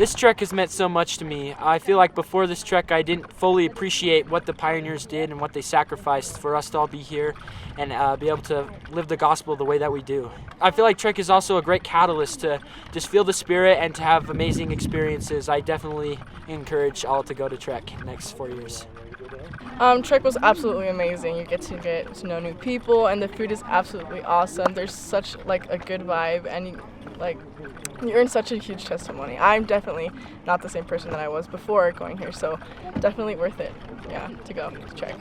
This trek has meant so much to me. I feel like before this trek I didn't fully appreciate what the pioneers did and what they sacrificed for us to all be here and be able to live the gospel the way that we do. I feel like trek is also a great catalyst to just feel the spirit and to have amazing experiences. I definitely encourage all to go to trek next 4 years. Trek was absolutely amazing. You get to know new people, and the food is absolutely awesome. There's such a good vibe, and you earn such a huge testimony. I'm definitely not the same person that I was before going here, so definitely worth it. Yeah, to go to Trek.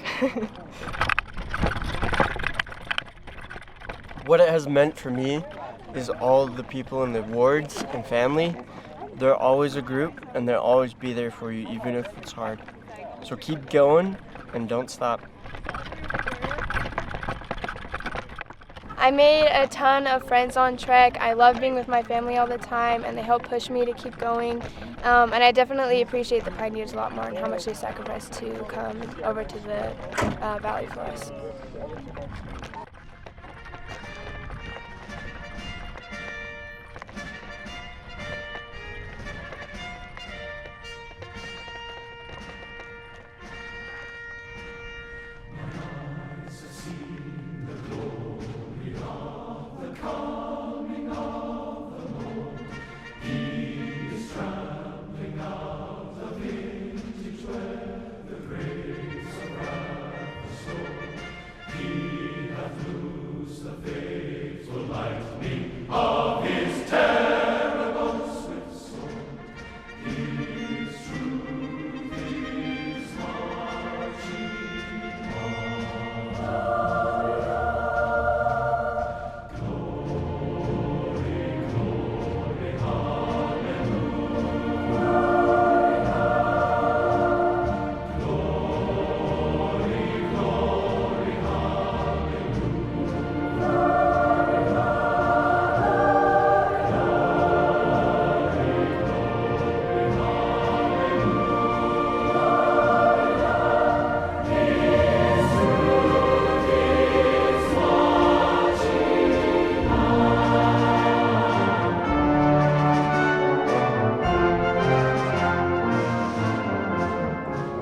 What it has meant for me is all the people in the wards and family. They're always a group, and they'll always be there for you, even if it's hard. So keep going and don't stop. I made a ton of friends on trek. I love being with my family all the time, and they help push me to keep going. And I definitely appreciate the pioneers a lot more and how much they sacrificed to come over to the valley for us.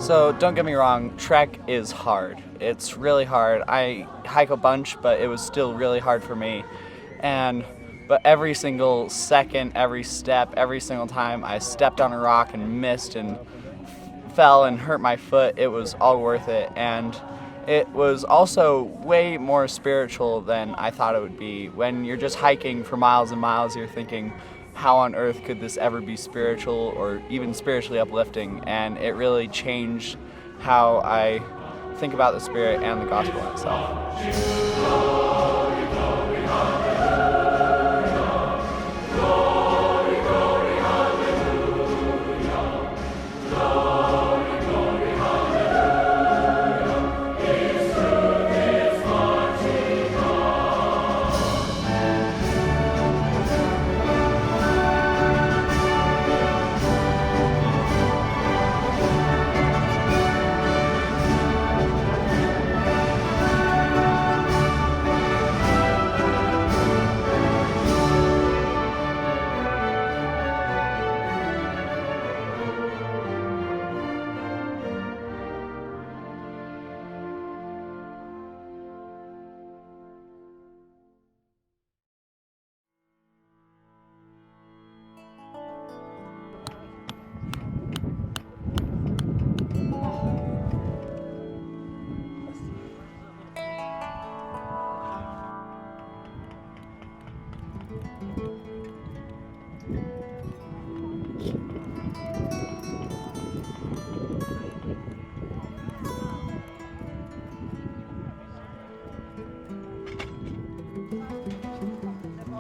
So don't get me wrong, trek is hard. It's really hard. I hike a bunch, but it was still really hard for me. But every single second, every step, every single time I stepped on a rock and missed and fell and hurt my foot, it was all worth it. And it was also way more spiritual than I thought it would be. When you're just hiking for miles and miles, you're thinking, how on earth could this ever be spiritual or even spiritually uplifting? And it really changed how I think about the Spirit and the gospel itself.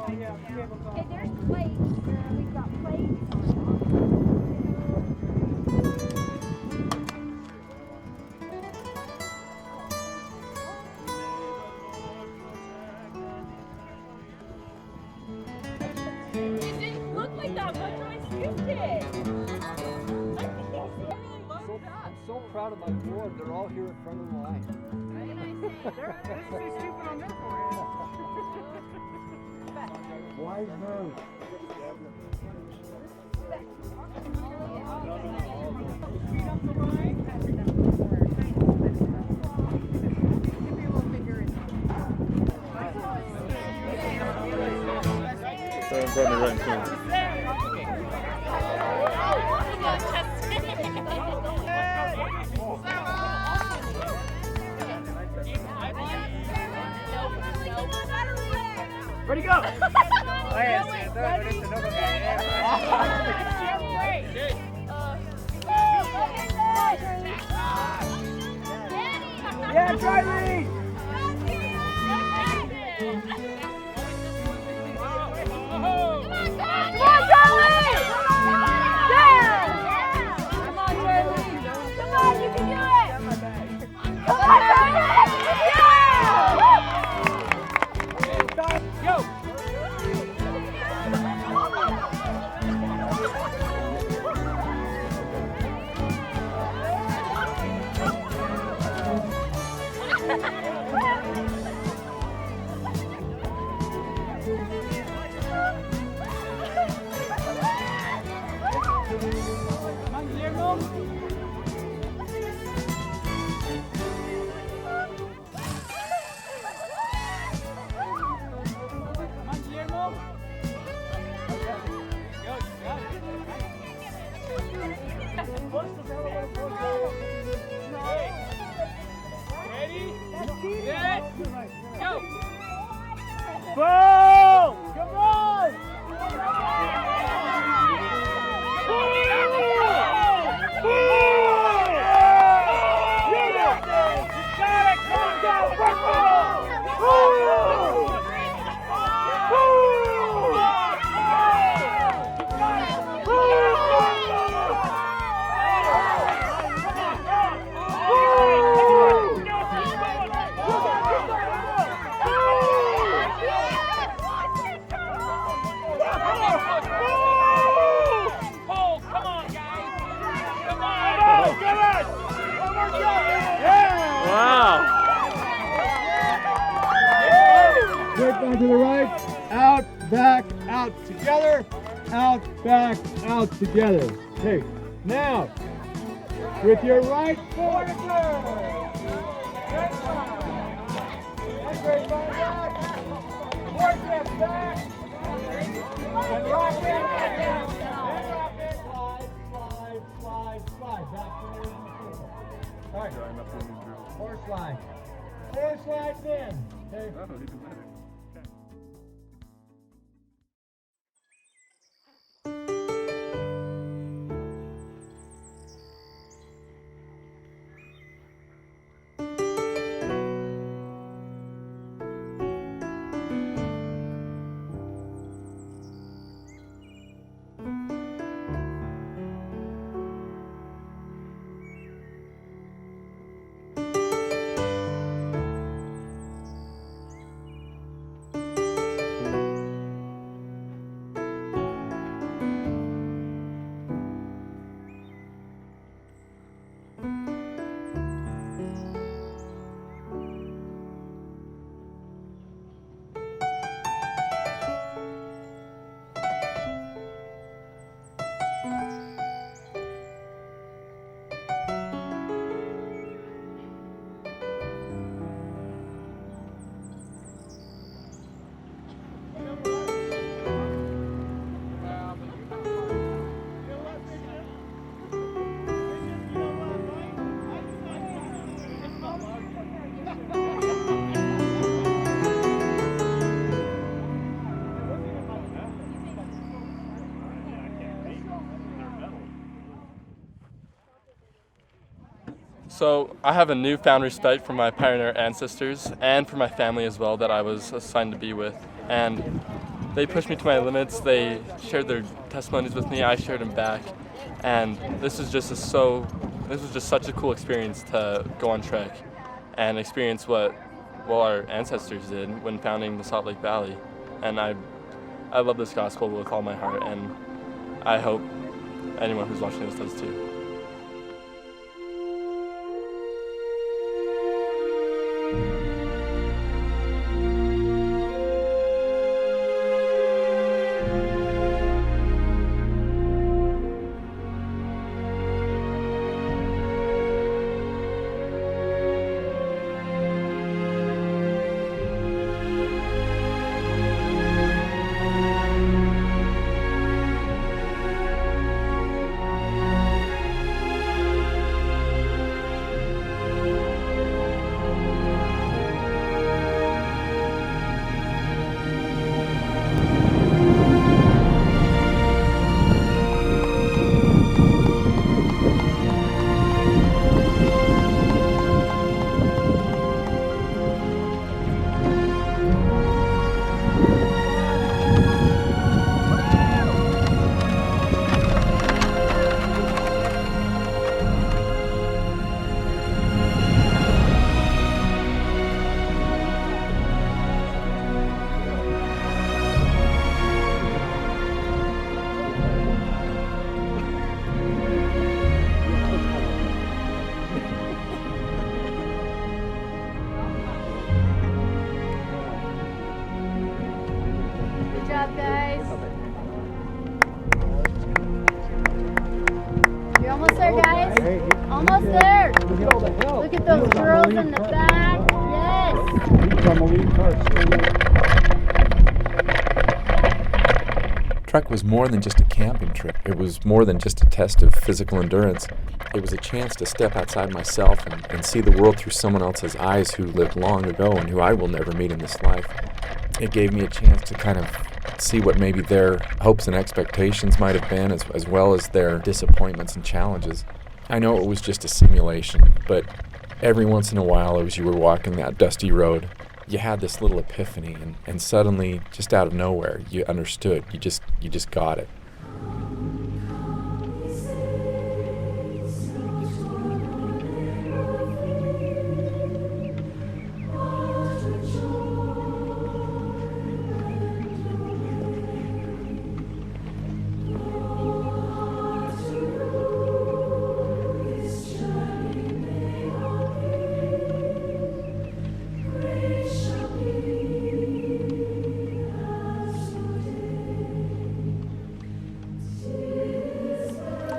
Okay, there's plates. We've got plates. It didn't look like that much when I scooped it. I'm so proud of my board. They're all here in front of the line. This is stupid on their board. Wise move. Where'd he go? Yeah, Charlie! Back to the right, out, back, out, together, out, back, out, together. Okay, now, with your right foot, great back, 4 steps back, and rock it, and rock it, slide, slide, slide, slide, back to the all right, 4 slides. 4 slides in, okay? So I have a newfound respect for my pioneer ancestors and for my family as well that I was assigned to be with. And they pushed me to my limits. They shared their testimonies with me. I shared them back. And this was just such a cool experience to go on trek and experience what our ancestors did when founding the Salt Lake Valley. And I love this gospel with all my heart, and I hope anyone who's watching this does too. girls in the back. Yes. Trek was more than just a camping trip. It was more than just a test of physical endurance. It was a chance to step outside myself and see the world through someone else's eyes who lived long ago and who I will never meet in this life. It gave me a chance to kind of see what maybe their hopes and expectations might have been, as well as their disappointments and challenges. I know it was just a simulation, but every once in a while as you were walking that dusty road, you had this little epiphany, and suddenly, just out of nowhere, you understood. You just got it.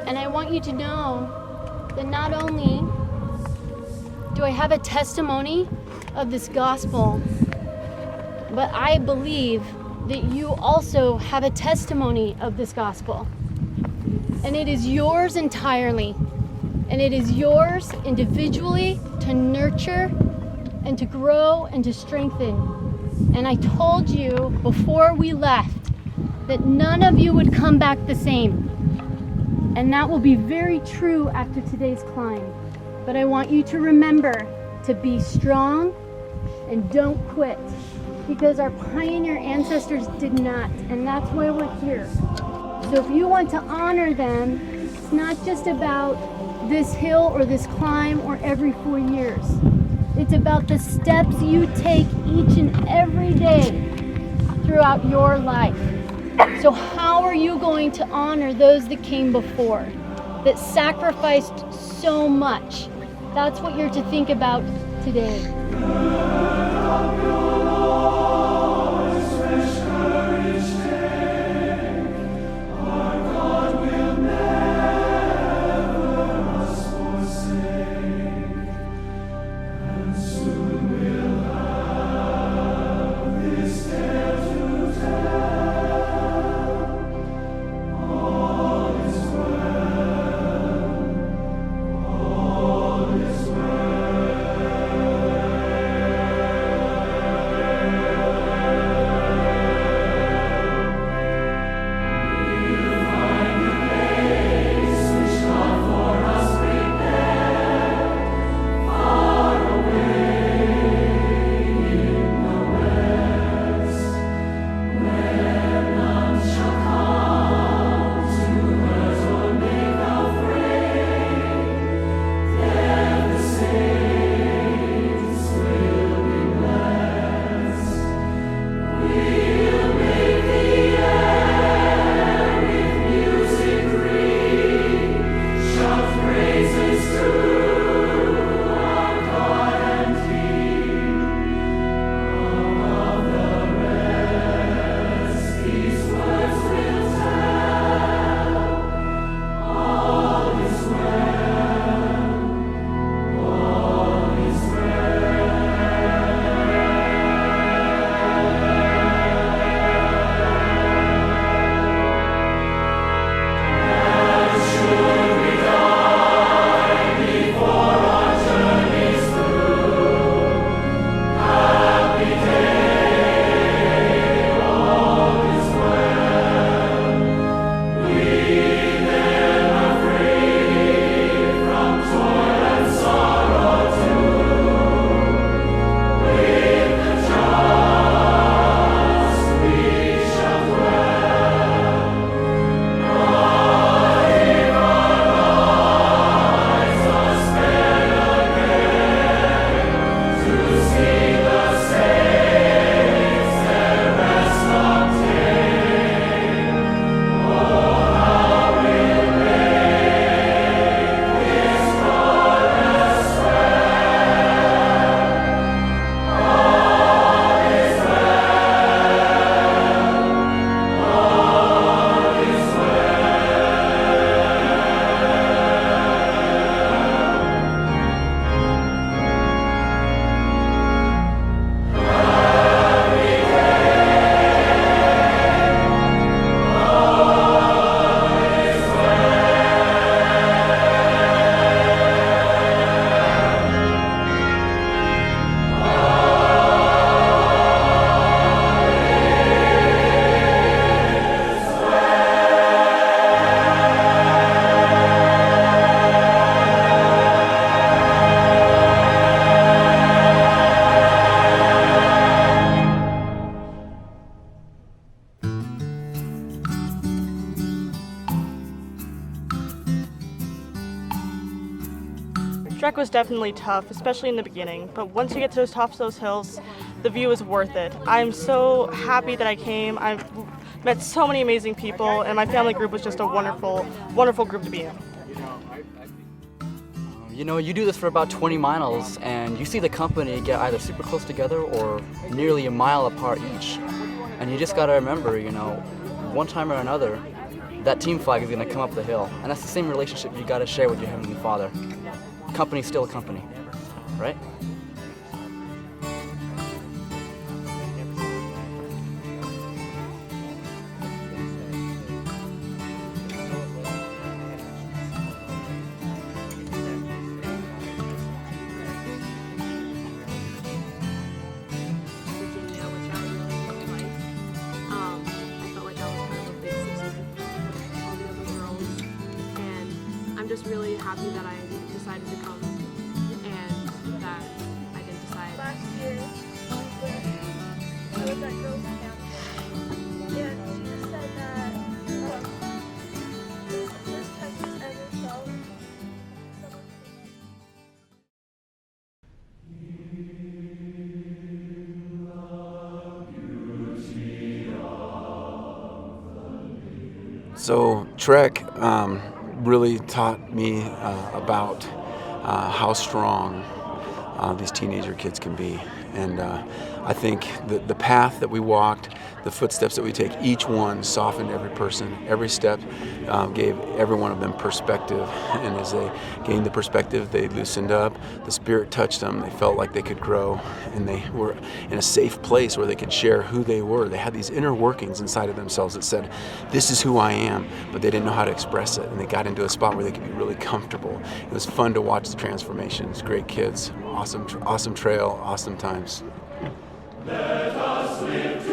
And I want you to know that not only do I have a testimony of this gospel, but I believe that you also have a testimony of this gospel. And it is yours entirely. And it is yours individually to nurture and to grow and to strengthen. And I told you before we left that none of you would come back the same. And that will be very true after today's climb. But I want you to remember to be strong and don't quit, because our pioneer ancestors did not, and that's why we're here. So if you want to honor them, it's not just about this hill or this climb or every 4 years. It's about the steps you take each and every day throughout your life. So how are you going to honor those that came before, that sacrificed so much? That's what you're to think about today. was definitely tough, especially in the beginning, but once you get to the tops of those hills, the view is worth it. I'm so happy that I came. I've met so many amazing people, and my family group was just a wonderful, wonderful group to be in. You know, you do this for about 20 miles, and you see the company get either super close together or nearly a mile apart each. And you just gotta remember, you know, one time or another, that team flag is gonna come up the hill. And that's the same relationship you gotta share with your Heavenly Father. Company's still a company, right? I'm just really happy that I decided to come and that I didn't decide. Last year, I was at Girls Camp, and she just said that this is the first time she's ever felt someone. So Trek really taught me about how strong these teenager kids can be. And I think the path that we walked, the footsteps that we take, each one softened every person. Every step gave every one of them perspective. And as they gained the perspective, they loosened up. The Spirit touched them. They felt like they could grow. And they were in a safe place where they could share who they were. They had these inner workings inside of themselves that said, this is who I am. But they didn't know how to express it. And they got into a spot where they could be really comfortable. It was fun to watch the transformations. Great kids. Awesome trail. Awesome times. Let us live